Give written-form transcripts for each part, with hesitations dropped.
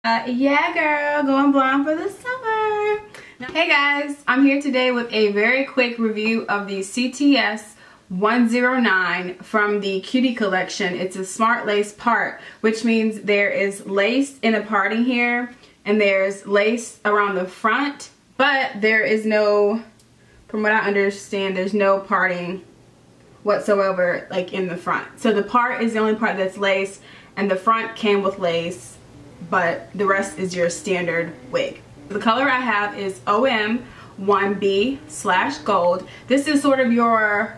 Yeah girl, going blonde for the summer. Hey guys, I'm here today with a very quick review of the CTS 109 from the Cutie collection. It's a smart lace part, which means there is lace in a parting here and there's lace around the front, but there is no, from what I understand, there's no parting whatsoever like in the front. So the part is the only part that's lace, and the front came with lace, but the rest is your standard wig. The color I have is OM1B/gold. This is sort of your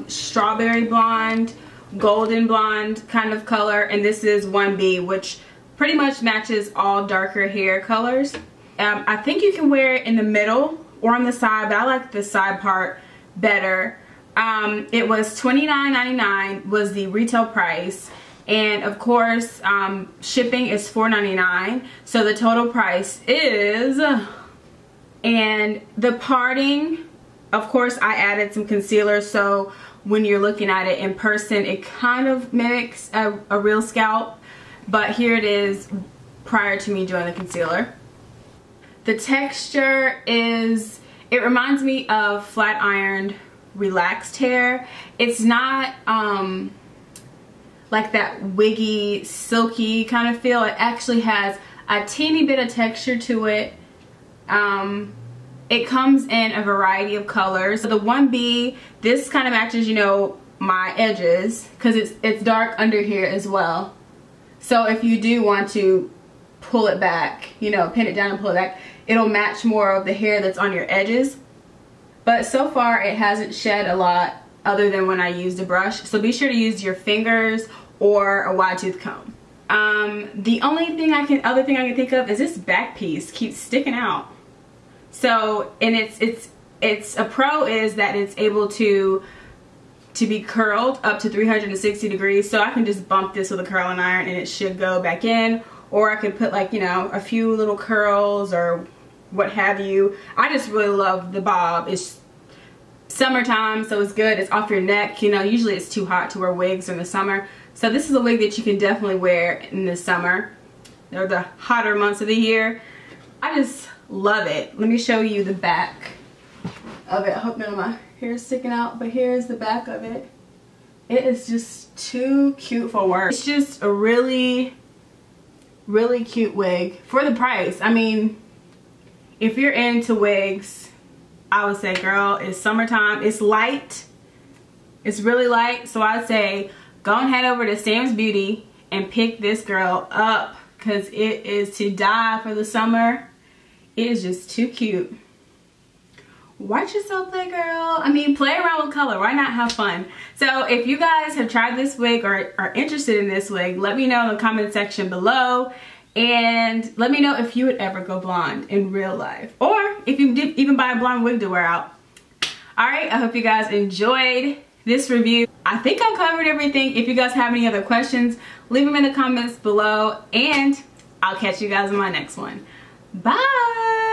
strawberry blonde, golden blonde kind of color, and this is 1B, which pretty much matches all darker hair colors. I think you can wear it in the middle or on the side, but I like the side part better. It was $29.99 was the retail price, and of course shipping is $4.99, so the total price is, and the parting, of course I added some concealer, so when you're looking at it in person it kind of mimics a real scalp, but here it is prior to me doing the concealer. The texture is, it reminds me of flat ironed relaxed hair. It's not like that wiggy, silky kind of feel. It actually has a teeny bit of texture to it. It comes in a variety of colors. So the 1B, this kind of matches, you know, my edges, because it's dark under here as well. So if you do want to pull it back, you know, pin it down and pull it back, it'll match more of the hair that's on your edges. But so far it hasn't shed a lot other than when I used a brush. So be sure to use your fingers or a wide tooth comb. The only thing other thing I can think of is this back piece keeps sticking out. So, and it's a pro is that it's able to be curled up to 360 degrees. So I can just bump this with a curling iron and it should go back in. Or I could put, like, you know, a few little curls or what have you. I just really love the bob. It's summertime, so it's good. It's off your neck. You know, usually it's too hot to wear wigs in the summer. So this is a wig that you can definitely wear in the summer or the hotter months of the year. I just love it. Let me show you the back of it. I hope none of my hair is sticking out, but here's the back of it. It is just too cute for work. It's just a really, really cute wig for the price. I mean, if you're into wigs, I would say, girl, it's summertime. It's light. It's really light. So I'd say go and head over to Sam's Beauty and pick this girl up, because it is to die for the summer. It is just too cute. Watch yourself play, girl. I mean, play around with color. Why not have fun? So if you guys have tried this wig or are interested in this wig, let me know in the comment section below. And let me know if you would ever go blonde in real life, or if you did even buy a blonde wig to wear out. Alright, I hope you guys enjoyed this review. I think I covered everything. If you guys have any other questions, leave them in the comments below, and I'll catch you guys in my next one. Bye!